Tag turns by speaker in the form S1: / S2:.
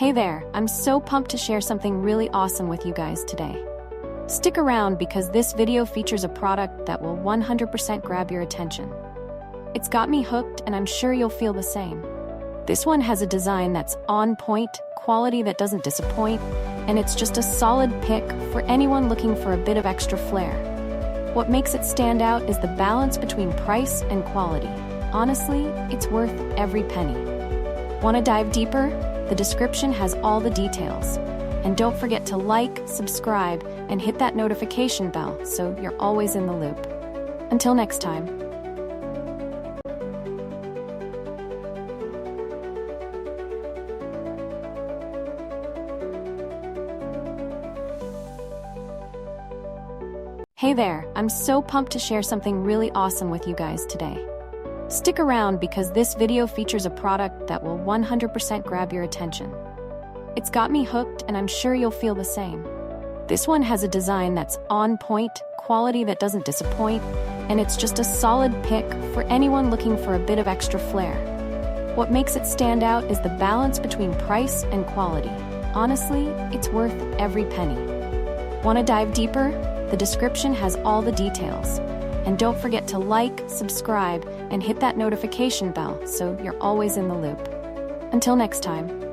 S1: Hey there, I'm so pumped to share something really awesome with you guys today. Stick around because this video features a product that will 100% grab your attention. It's got me hooked and I'm sure you'll feel the same. This one has a design that's on point, quality that doesn't disappoint, and it's just a solid pick for anyone looking for a bit of extra flair. What makes it stand out is the balance between price and quality. Honestly, it's worth every penny. Want to dive deeper? The description has all the details. And don't forget to like, subscribe, and hit that notification bell so you're always in the loop. Until next time. Hey there, I'm so pumped to share something really awesome with you guys today. Stick around because this video features a product that will 100% grab your attention. It's got me hooked and I'm sure you'll feel the same. This one has a design that's on point, quality that doesn't disappoint, and it's just a solid pick for anyone looking for a bit of extra flair. What makes it stand out is the balance between price and quality. Honestly, it's worth every penny. Want to dive deeper? The description has all the details. And don't forget to like, subscribe, and hit that notification bell so you're always in the loop. Until next time.